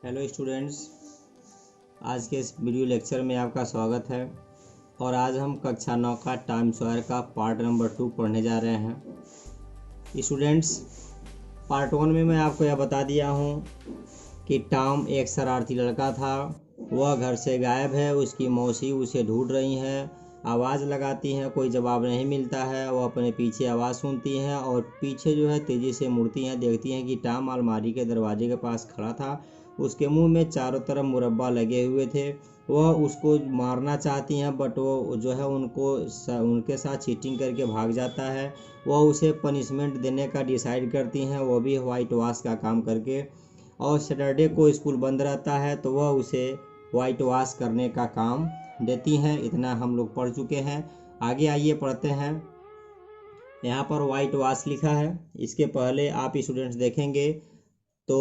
Hello students, आज के इस वीडियो लेक्चर में आपका स्वागत है। और आज हम कक्षा 9 का टाइम सॉयर का पार्ट नंबर 2 पढ़ने जा रहे हैं। स्टूडेंट्स, पार्ट 1 में मैं आपको यह बता दिया हूँ कि टॉम एक शरारती लड़का था। वह घर से गायब है, उसकी मौसी उसे ढूंढ रही हैं, आवाज़ लगाती हैं, कोई जवाब नहीं मिलता है। वह अपने पीछे आवाज़ सुनती हैं और पीछे जो है तेज़ी से मुड़ती हैं, देखती हैं कि टॉम अलमारी के दरवाजे के पास खड़ा था। उसके मुंह में चारों तरफ मुरब्बा लगे हुए थे। वह उसको मारना चाहती हैं, बट वो जो है उनके साथ चीटिंग करके भाग जाता है। वह उसे पनिशमेंट देने का डिसाइड करती हैं, वो भी वाइट वॉश का काम करके। और सैटरडे को स्कूल बंद रहता है तो वह उसे वाइट वॉश करने का काम देती हैं। इतना हम लोग पढ़ चुके हैं। आगे आइए पढ़ते हैं। यहाँ पर वाइट वॉश लिखा है। इसके पहले आप स्टूडेंट्स देखेंगे तो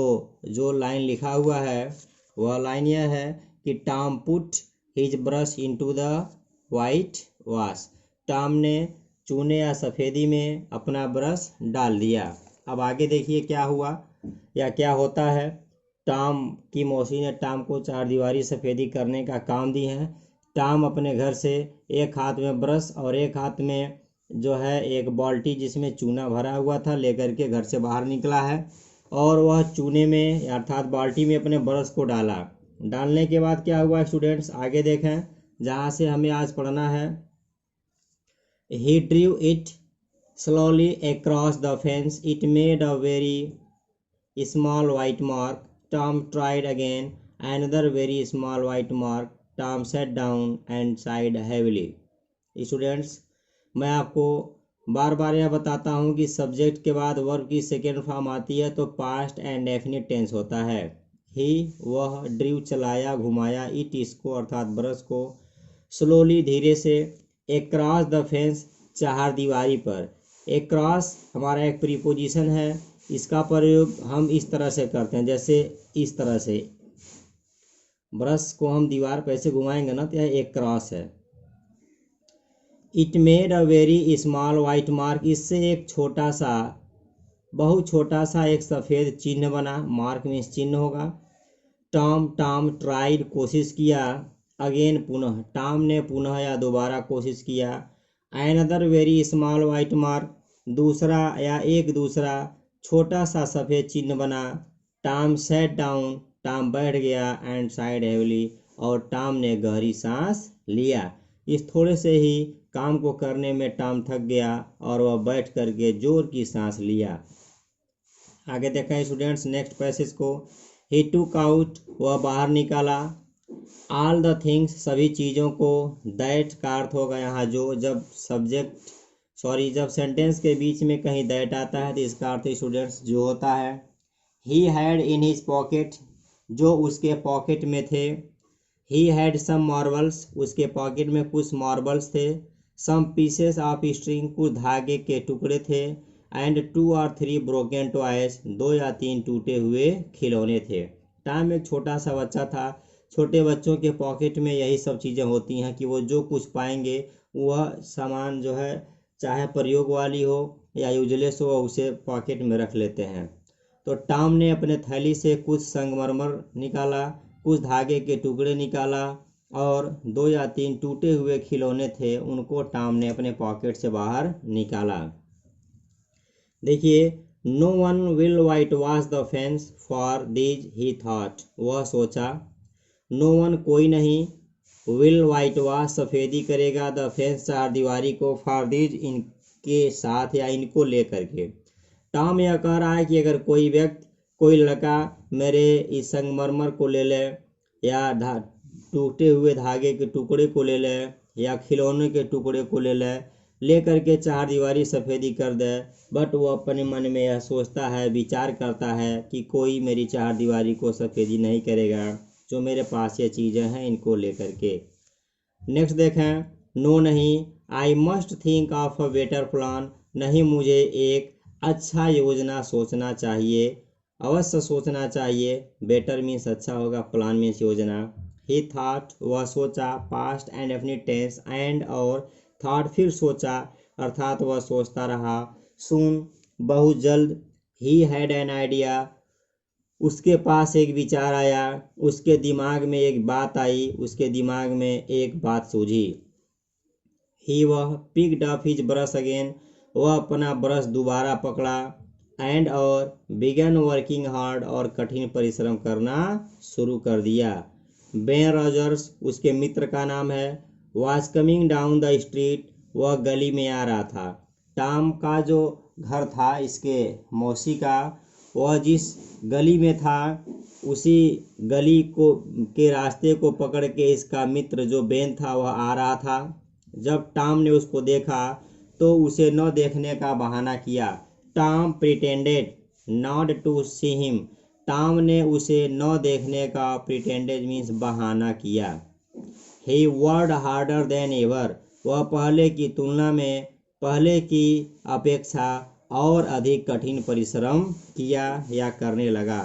जो लाइन लिखा हुआ है वह लाइन यह है कि Tom put his brush into the white wash. Tom ने चूने या सफ़ेदी में अपना ब्रश डाल दिया। अब आगे देखिए क्या हुआ या क्या होता है। टॉम की मौसी ने टॉम को चारदीवारी सफ़ेदी करने का काम दी है। टॉम अपने घर से एक हाथ में ब्रश और एक हाथ में जो है एक बाल्टी जिसमें चूना भरा हुआ था लेकर के घर से बाहर निकला है। और वह चूने में अर्थात बाल्टी में अपने ब्रश को डाला। डालने के बाद क्या हुआ स्टूडेंट्स, आगे देखें जहाँ से हमें आज पढ़ना है। He drove it slowly across the fence. It made a very small white mark. Tom tried again. Another very small white mark. Tom sat down and sighed heavily. Students, मैं आपको बार बार यह बताता हूँ कि सब्जेक्ट के बाद वर्ब की second form आती है तो पास्ट एंड डेफिनिट टेंस होता है। ही वह, ड्रीव चलाया घुमाया, इट इसको अर्थात ब्रश को, स्लोली धीरे से, एक्रॉस द फेंस चार दीवारी पर। एक्रॉस हमारा एक प्रीपोजिशन है। इसका प्रयोग हम इस तरह से करते हैं, जैसे इस तरह से ब्रश को हम दीवार पर ऐसे घुमाएंगे ना तो यह एक्रॉस है। It made a very small white mark. इससे एक छोटा सा, बहुत छोटा सा एक सफ़ेद चिन्ह बना। मार्क मीन्स चिन्ह होगा। टॉम ट्राइड कोशिश किया। अगेन पुनः, टॉम ने पुनः या दोबारा कोशिश किया। Another very small white mark, दूसरा या एक दूसरा छोटा सा सफ़ेद चिन्ह बना। टॉम सेट डाउन, टॉम बैठ गया। एंड साइड हेवली, और टॉम ने गहरी सांस लिया। इस थोड़े से ही काम को करने में टॉम थक गया और वह बैठ करके जोर की सांस लिया। आगे देखा स्टूडेंट्स नेक्स्ट पैसेज को। ही टूक आउट, वह बाहर निकाला। ऑल द थिंग्स, सभी चीज़ों को। दैट का अर्थ होगा यहाँ जो, जब जब सेंटेंस के बीच में कहीं दैट आता है तो इसका अर्थ स्टूडेंट्स जो होता है। He had in his pocket, जो उसके पॉकेट में थे। ही हैड सम मार्बल्स, उसके पॉकेट में कुछ मार्बल्स थे। सम पीसेस ऑफ स्ट्रिंग, कुछ धागे के टुकड़े थे। एंड 2 or 3 ब्रोकन टॉयज, 2 या 3 टूटे हुए खिलौने थे। टाइम एक छोटा सा बच्चा था। छोटे बच्चों के पॉकेट में यही सब चीज़ें होती हैं कि वो जो कुछ पाएंगे वह सामान जो है चाहे प्रयोग वाली हो या यूजलेस हो उसे पॉकेट में रख लेते हैं। तो टॉम ने अपने थैली से कुछ संगमरमर निकाला, कुछ धागे के टुकड़े निकाला और 2 या 3 टूटे हुए खिलौने थे, उनको टॉम ने अपने पॉकेट से बाहर निकाला। देखिए, no one will white wash the fence for these, he thought, वह सोचा। नो वन कोई नहीं, विल वाइट वॉश सफ़ेदी करेगा, द फेंस चार दीवारी को, फॉर दीज इनके साथ या इनको लेकर के। टॉम यह कह रहा है कि अगर कोई व्यक्ति, कोई लड़का मेरे इस संगमरमर को ले ले या टूटे हुए धागे के टुकड़े को ले ले या खिलौने के टुकड़े को ले करके चार दीवारी सफ़ेदी कर दे, बट वो अपने मन में यह सोचता है, विचार करता है कि कोई मेरी चार दीवारी को सफ़ेदी नहीं करेगा। जो मेरे पास ये चीज़ें हैं इनको लेकर के। नेक्स्ट देखें, नो नहीं, I must think of a better plan, नहीं मुझे एक अच्छा योजना सोचना चाहिए, अवश्य सोचना चाहिए। बेटर मीन्स अच्छा होगा, प्लान मीन्स योजना। ही थॉट, वह सोचा, past and definite tense, and और थॉट फिर सोचा अर्थात वह सोचता रहा। सून बहुत जल्द। ही हैड एन आइडिया, उसके पास एक विचार आया, उसके दिमाग में एक बात आई, उसके दिमाग में एक बात सूझी। वह picked up his brush again, वह अपना ब्रश दोबारा पकड़ा, एंड और बिगन वर्किंग हार्ड, और कठिन परिश्रम करना शुरू कर दिया। बेन रॉजर्स उसके मित्र का नाम है, was coming down the street, वह गली में आ रहा था। टॉम का जो घर था, इसके मौसी का, वह जिस गली में था उसी गली को के रास्ते को पकड़ के इसका मित्र जो बेन था वह आ रहा था। जब टॉम ने उसको देखा तो उसे न देखने का बहाना किया। Tom pretended not to see him, Tom ने उसे न देखने का प्रिटेंडेड मीन्स बहाना किया। He worked harder than ever, वह पहले की तुलना में, पहले की अपेक्षा और अधिक कठिन परिश्रम किया या करने लगा।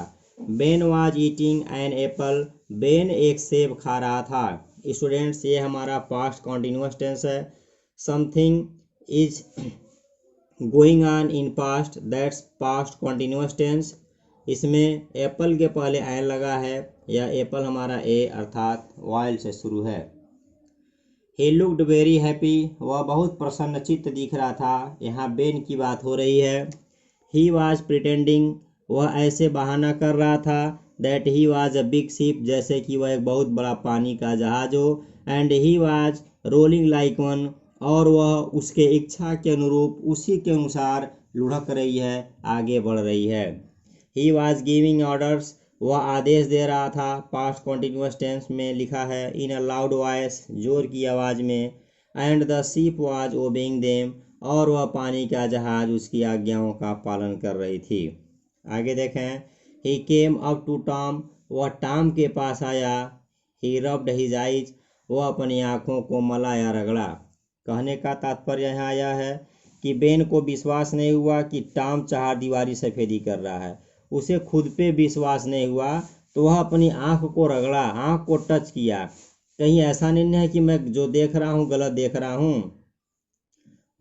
Ben was eating an apple, Ben एक सेब खा रहा था। स्टूडेंट्स, ये हमारा पास्ट कॉन्टिन्यूअस टेंस है। Something is going on in past, that's past continuous tense. इसमें एप्पल के पहले एन लगा है, या एप्पल हमारा ए अर्थात वाइल्ड से शुरू है। ही लुक्ड वेरी हैप्पी, वह बहुत प्रसन्नचित्त दिख रहा था। यहाँ बेन की बात हो रही है। ही वाज प्रिटेंडिंग, वह ऐसे बहाना कर रहा था, that he was a big ship, जैसे कि वह एक बहुत बड़ा पानी का जहाज हो। And he was rolling like one, और वह उसके इच्छा के अनुरूप, उसी के अनुसार लुढ़क रही है, आगे बढ़ रही है। ही वाज गिविंग ऑर्डर्स, वह आदेश दे रहा था। पास्ट कॉन्टिन्यूअस टेंस में लिखा है इन अ लाउड वॉइस, जोर की आवाज़ में। And the ship was obeying them, और वह पानी का जहाज उसकी आज्ञाओं का पालन कर रही थी। आगे देखें। ही केम अप टू टॉम, वह टॉम के पास आया। ही रब्ड हिज आइज, वह अपनी आँखों को मला या रगड़ा। कहने का तात्पर्य यहाँ आया है कि बेन को विश्वास नहीं हुआ कि टॉम चारदीवारी सफेदी कर रहा है। उसे खुद पे विश्वास नहीं हुआ तो वह अपनी आँख को रगड़ा, आँख को टच किया। कहीं ऐसा नहीं है कि मैं जो देख रहा हूँ गलत देख रहा हूँ।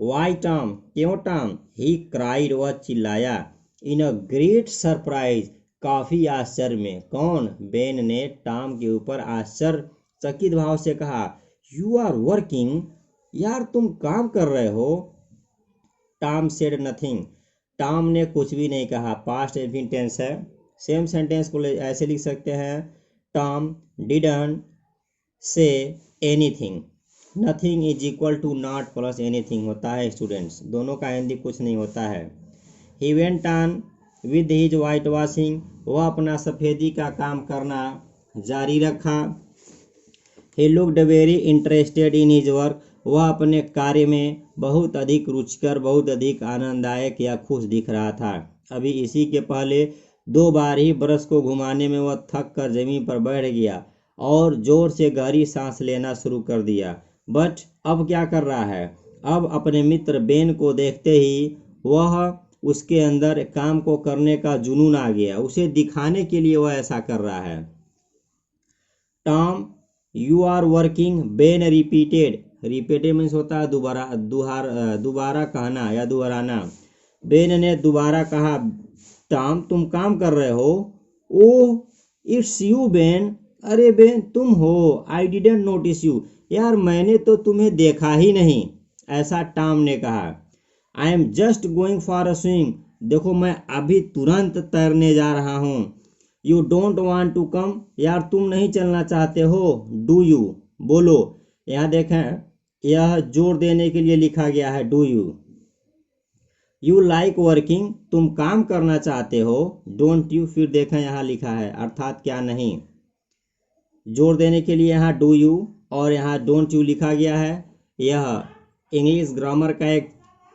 वाई टॉम, क्यों टॉम? ही क्राइड, वह चिल्लाया। इन अ ग्रेट सरप्राइज, काफी आश्चर्य में। कौन? बेन ने टॉम के ऊपर आश्चर्यचकित भाव से कहा, यू आर वर्किंग, यार तुम काम कर रहे हो। टॉम सेड नथिंग, टॉम ने कुछ भी नहीं कहा। पास्ट इंफिनिट टेंस है। सेम सेंटेंस को ऐसे लिख सकते हैं, Tom didn't say anything. Nothing is equal to not plus anything होता है स्टूडेंट्स, दोनों का हिंदी कुछ नहीं होता है। He went on with his white washing, वह अपना सफ़ेदी का काम करना जारी रखा। He looked very interested in his work, वह अपने कार्य में बहुत अधिक रुचिकर, बहुत अधिक आनंददायक या खुश दिख रहा था। अभी इसी के पहले 2 बार ही ब्रश को घुमाने में वह थक कर जमीन पर बैठ गया और जोर से गहरी सांस लेना शुरू कर दिया। बट अब क्या कर रहा है? अब अपने मित्र बेन को देखते ही वह उसके अंदर काम को करने का जुनून आ गया। उसे दिखाने के लिए वह ऐसा कर रहा है। Tom you are working, Ben repeated, repeated means होता है दोबारा कहना या दोहराना। बेन ने दोबारा कहा, टॉम तुम काम कर रहे हो। ओह इट्स यू बेन, अरे बेन तुम हो। आई डिडंट नोटिस यू, यार मैंने तो तुम्हें देखा ही नहीं, ऐसा टॉम ने कहा। I am just going for a swim, देखो मैं अभी तुरंत तैरने जा रहा हूँ। You don't want to come, यार तुम नहीं चलना चाहते हो। डू यू, बोलो। यहाँ देखें, यह जोर देने के लिए लिखा गया है do you. You like working, तुम काम करना चाहते हो। डोंट यू, फिर देखें यहाँ लिखा है अर्थात क्या नहीं। जोर देने के लिए यहाँ डू यू और यहाँ डोंट यू लिखा गया है। यह इंग्लिश ग्रामर का एक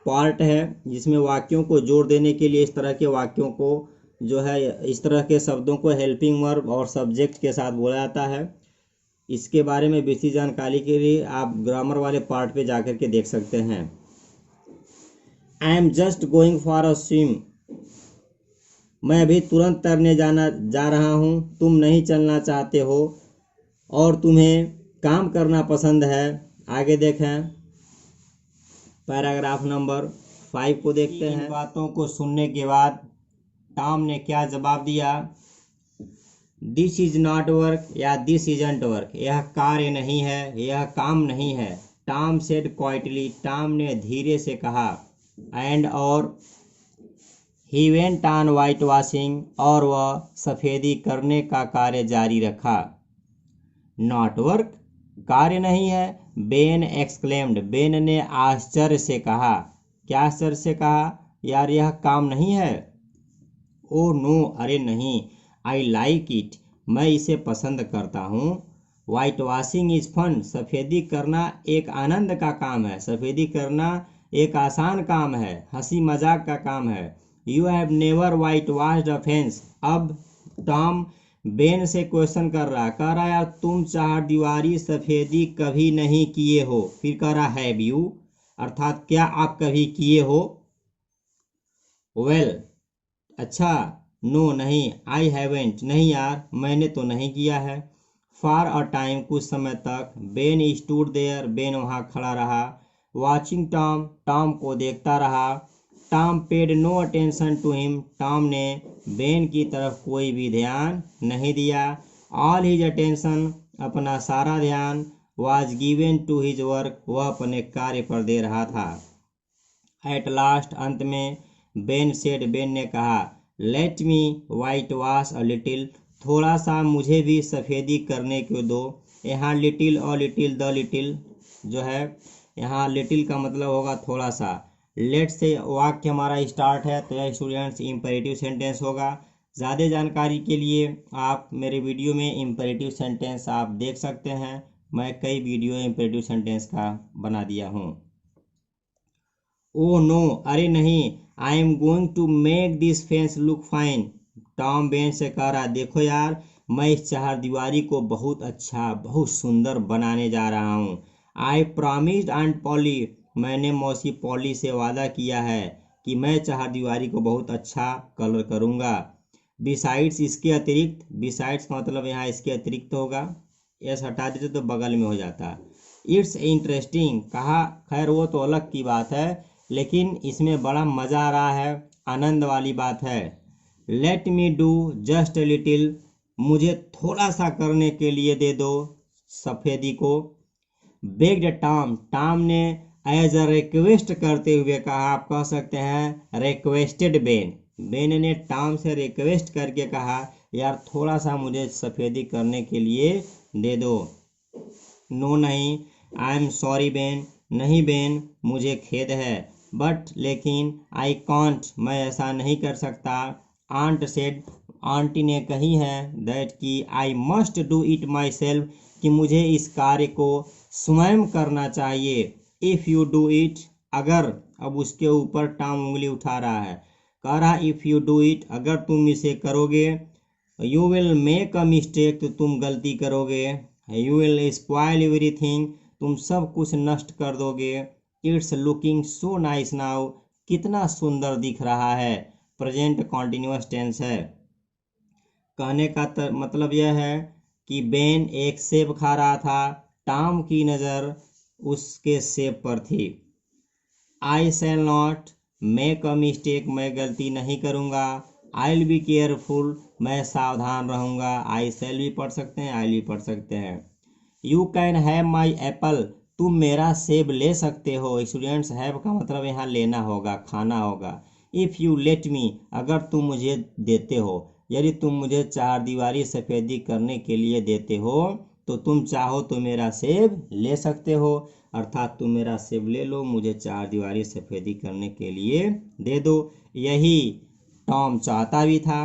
पार्ट है जिसमें वाक्यों को जोर देने के लिए इस तरह के वाक्यों को जो है, इस तरह के शब्दों को हेल्पिंग वर्ब और सब्जेक्ट के साथ बोला जाता है। इसके बारे में विस्तृत जानकारी के लिए आप ग्रामर वाले पार्ट पे जाकर के देख सकते हैं। आई am just going for a swim, मैं अभी तुरंत तैरने जा रहा हूँ। तुम नहीं चलना चाहते हो और तुम्हें काम करना पसंद है। आगे देखें, पैराग्राफ नंबर 5 को देखते हैं। इन बातों को सुनने के बाद टॉम ने क्या जवाब दिया? दिस इज नॉट वर्क या दिस इजंट वर्क, यह कार्य नहीं है, यह काम नहीं है। टॉम सेड क्वाइटली, टॉम ने धीरे से कहा। एंड और he went on white washing, और वह सफ़ेदी करने का कार्य जारी रखा। नॉट वर्क, कार्य नहीं है। बेन एक्सक्लेम्ड, बेन ने आश्चर्य से कहा। क्या आश्चर्य से कहा? यार यह काम नहीं है। ओ नो, अरे नहीं। आई लाइक इट, मैं इसे पसंद करता हूँ। वाइट वॉशिंग इज फन, सफ़ेदी करना एक आनंद का काम है। सफ़ेदी करना एक आसान काम है, हंसी मजाक का काम है। You have never white washed a fence. अब टॉम बेन से क्वेश्चन कर रहा, कह रहा यार तुम चार दीवारी सफ़ेदी कभी नहीं किए हो। फिर कह रहा हैव यू, अर्थात क्या आप कभी किए हो? वेल, अच्छा, नो नहीं। आई हैवेंट, नहीं यार मैंने तो नहीं किया है। फॉर अ टाइम, कुछ समय तक। बेन स्टूड देयर, बेन वहाँ खड़ा रहा। वॉचिंग टॉम, टॉम को देखता रहा। Tom paid no attention to him, Tom ने बेन की तरफ कोई भी ध्यान नहीं दिया। ऑल हिज अटेंशन, अपना सारा ध्यान, was given to his work, वह अपने कार्य पर दे रहा था। एट लास्ट, अंत में, बेन सेड, बेन ने कहा, let me white wash a little, थोड़ा सा मुझे भी सफ़ेदी करने को दो। यहाँ लिटिल और लिटिल द लिटिल जो है, यहाँ लिटिल का मतलब होगा थोड़ा सा। लेट से वाक्य हमारा स्टार्ट है, तो यह स्टूडेंट्स इम्पेरेटिव सेंटेंस होगा। ज़्यादा जानकारी के लिए आप मेरे वीडियो में इम्पेरेटिव सेंटेंस आप देख सकते हैं। मैं कई वीडियो इम्पेरेटिव सेंटेंस का बना दिया हूँ। ओ नो, अरे नहीं। I am going to make this fence look fine, Tom Ben से कह रहा, देखो यार मैं इस चार दीवारी को बहुत अच्छा, बहुत सुंदर बनाने जा रहा हूँ। आई प्रॉमिस्ड आंट पॉली, मैंने मौसी पॉली से वादा किया है कि मैं चार दीवारी को बहुत अच्छा कलर करूँगा। बिसाइड्स, इसके अतिरिक्त, बिसाइड्स मतलब यहाँ इसके अतिरिक्त होगा, यस हटा देते तो बगल में हो जाता। इट्स इंटरेस्टिंग, कहा खैर वो तो अलग की बात है, लेकिन इसमें बड़ा मज़ा आ रहा है, आनंद वाली बात है। Let me do just a little, मुझे थोड़ा सा करने के लिए दे दो सफ़ेदी को। बेग्ड टॉम, टॉम ने एज अ रिक्वेस्ट करते हुए कहा, आप कह सकते हैं रिक्वेस्टेड बेन, बेन ने टॉम से रिक्वेस्ट करके कहा, यार थोड़ा सा मुझे सफ़ेदी करने के लिए दे दो। नो नहीं। आई एम सॉरी बेन, नहीं बेन मुझे खेद है। बट लेकिन, आई कॉन्ट, मैं ऐसा नहीं कर सकता। आंट सेड, आंटी ने कही है, दैट कि I must do it my self, कि मुझे इस कार्य को स्वयं करना चाहिए। इफ़ यू डू इट, अगर, अब उसके ऊपर टॉम उंगली उठा रहा है, कह रहा इफ़ यू डू इट, अगर तुम इसे करोगे, you will make a mistake, तो तुम गलती करोगे। यू विल स्पॉइल एवरीथिंग, तुम सब कुछ नष्ट कर दोगे। It's looking so nice now, कितना सुंदर दिख रहा है। प्रेजेंट कॉन्टिन्यूअस टेंस है। कहने का मतलब यह है कि बेन एक सेब खा रहा था, टॉम की नज़र उसके सेब पर थी। I shall not make a mistake, मैं गलती नहीं करूँगा। आई विल बी केयरफुल, मैं सावधान रहूँगा। आई शैल भी पढ़ सकते हैं, आई भी पढ़ सकते हैं। You can have my Apple, तुम मेरा सेब ले सकते हो। स्टूडेंट्स, हैव का मतलब यहाँ लेना होगा, खाना होगा। इफ़ यू लेट मी, अगर तुम मुझे देते हो, यदि तुम मुझे चार दीवारी सफ़ेदी करने के लिए देते हो, तो तुम चाहो तो मेरा सेब ले सकते हो, अर्थात तुम मेरा सेब ले लो, मुझे चार दीवारी सफ़ेदी करने के लिए दे दो। यही टॉम चाहता भी था।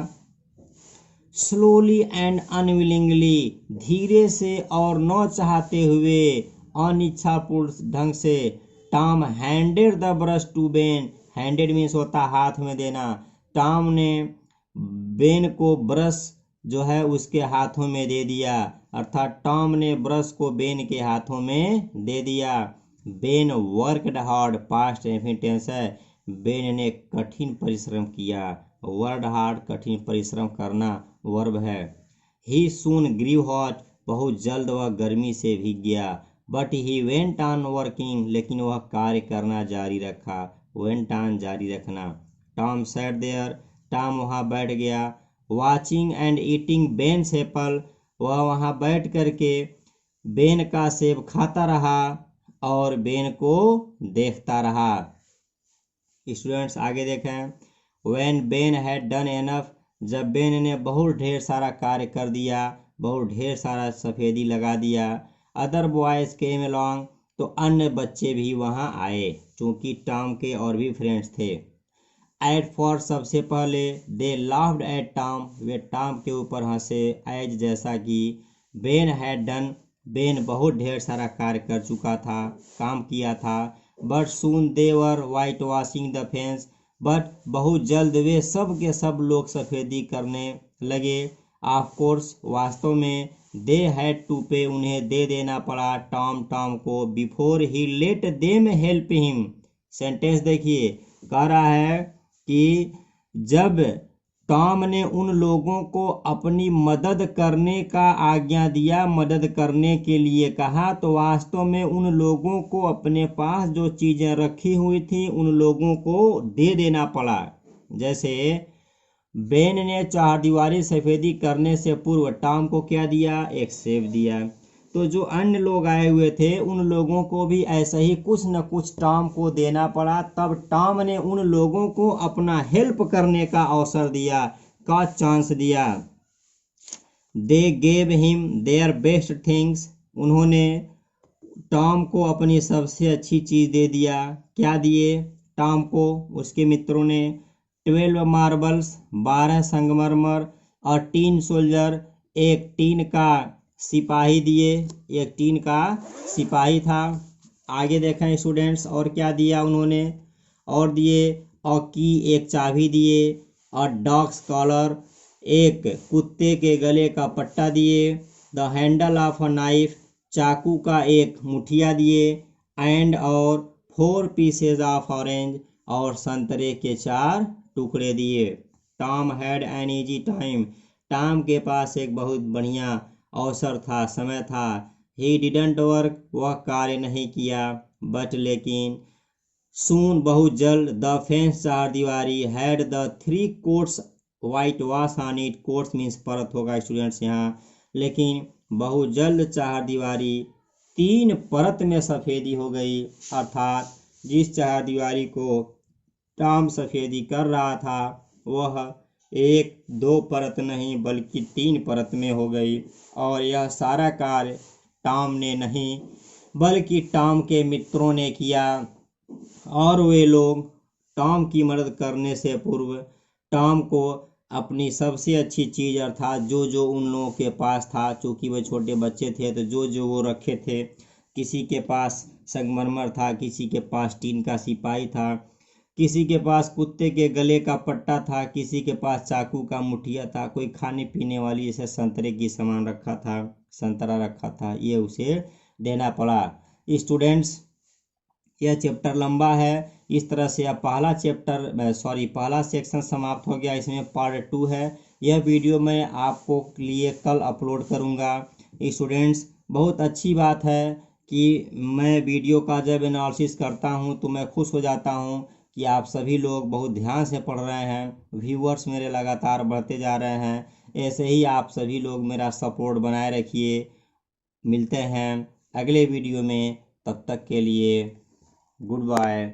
स्लोली एंड अनविलिंगली, धीरे से और न चाहते हुए, अनिच्छापूर्ण ढंग से, Tom handed the brush to Ben, handed means होता हाथ में देना। टॉम ने बेन को ब्रश जो है उसके हाथों में दे दिया, अर्थात टॉम ने ब्रश को बेन के हाथों में दे दिया। Ben worked hard, past tense है, बेन ने कठिन परिश्रम किया। वर्ड हार्ड, कठिन परिश्रम करना वर्ब है। ही सून ग्रीव हॉट, बहुत जल्द वह गर्मी से भीग गया। But he went on working, लेकिन वह कार्य करना जारी रखा। वेंट ऑन, जारी रखना। टॉम सैट देयर, टॉम वहाँ बैठ गया। वॉचिंग एंड ईटिंग बेन्स एप्पल, वह वहाँ बैठ करके बेन का सेब खाता रहा और बेन को देखता रहा। स्टूडेंट्स आगे देखें, when Ben had done enough, जब बेन ने बहुत ढेर सारा कार्य कर दिया, बहुत ढेर सारा सफ़ेदी लगा दिया, अदर बॉयज केम अलोंग, तो अन्य बच्चे भी वहाँ आए क्योंकि टॉम के और भी फ्रेंड्स थे। एट फर्स्ट, सबसे पहले दे लाफ्ड एट टॉम, वे टॉम के ऊपर हंसे, एज जैसा कि बेन हैड डन, बेन बहुत ढेर सारा कार्य कर चुका था, काम किया था। But soon they were white washing the fence, but बहुत जल्द वे सब के सब लोग सफ़ेदी करने लगे। ऑफ कोर्स, वास्तव में, दे हैड टू पे, उन्हें दे देना पड़ा टॉम को, before he let them help him. Sentence देखिए, कह रहा है कि जब टॉम ने उन लोगों को अपनी मदद करने का आज्ञा दिया, मदद करने के लिए कहा, तो वास्तव में उन लोगों को अपने पास जो चीज़ें रखी हुई थी उन लोगों को दे देना पड़ा। जैसे बेन ने चारदीवारी सफ़ेदी करने से पूर्व टॉम को क्या दिया, एक सेब दिया। तो जो अन्य लोग आए हुए थे उन लोगों को भी ऐसा ही कुछ न कुछ टॉम को देना पड़ा। तब टॉम ने उन लोगों को अपना हेल्प करने का अवसर दिया, का चांस दिया। They gave him their best things, उन्होंने टॉम को अपनी सबसे अच्छी चीज़ दे दिया। क्या दिए टॉम को उसके मित्रों ने? 12 मार्बल्स, 12 संगमरमर, और टीन सोल्जर, एक टीन का सिपाही दिए, एक टीन का सिपाही था। आगे देखें स्टूडेंट्स, और क्या दिया उन्होंने? और दिए, और की, एक चाबी दिए, और डॉग्स कॉलर, एक कुत्ते के गले का पट्टा दिए। The handle of a knife, चाकू का एक मुठिया दिए। एंड, और 4 पीसेज ऑफ ऑरेंज, और संतरे के 4 टुकड़े दिए। Tom had an easy time, Tom के पास एक बहुत बढ़िया अवसर था, समय था। ही डिडंट वर्क, वह कार्य नहीं किया। बट लेकिन, सून, बहुत जल्द, द फेंस, चारदीवारी, had the 3 quotes white wash on it, quotes means परत होगा स्टूडेंट्स यहाँ। लेकिन बहुत जल्द चारदीवारी 3 परत में सफ़ेदी हो गई, अर्थात जिस चारदीवारी को टॉम सफ़ेदी कर रहा था वह 1-2 परत नहीं बल्कि 3 परत में हो गई। और यह सारा कार्य टॉम ने नहीं बल्कि टॉम के मित्रों ने किया, और वे लोग टॉम की मदद करने से पूर्व टॉम को अपनी सबसे अच्छी चीज़ अर्थात जो उन लोगों के पास था, चूँकि वे छोटे बच्चे थे तो जो वो रखे थे, किसी के पास संगमरमर था, किसी के पास टीन का सिपाही था, किसी के पास कुत्ते के गले का पट्टा था, किसी के पास चाकू का मुठिया था, कोई खाने पीने वाली जैसे संतरे की सामान रखा था, संतरा रखा था, ये उसे देना पड़ा। स्टूडेंट्स, यह चैप्टर लंबा है। इस तरह से अब पहला सेक्शन समाप्त हो गया। इसमें पार्ट 2 है। यह वीडियो मैं आपको लिए कल अपलोड करूंगा। स्टूडेंट्स, बहुत अच्छी बात है कि मैं वीडियो का जब एनालिसिस करता हूं तो मैं खुश हो जाता हूं कि आप सभी लोग बहुत ध्यान से पढ़ रहे हैं, व्यूअर्स मेरे लगातार बढ़ते जा रहे हैं। ऐसे ही आप सभी लोग मेरा सपोर्ट बनाए रखिए। मिलते हैं अगले वीडियो में, तब तक के लिए गुड बाय।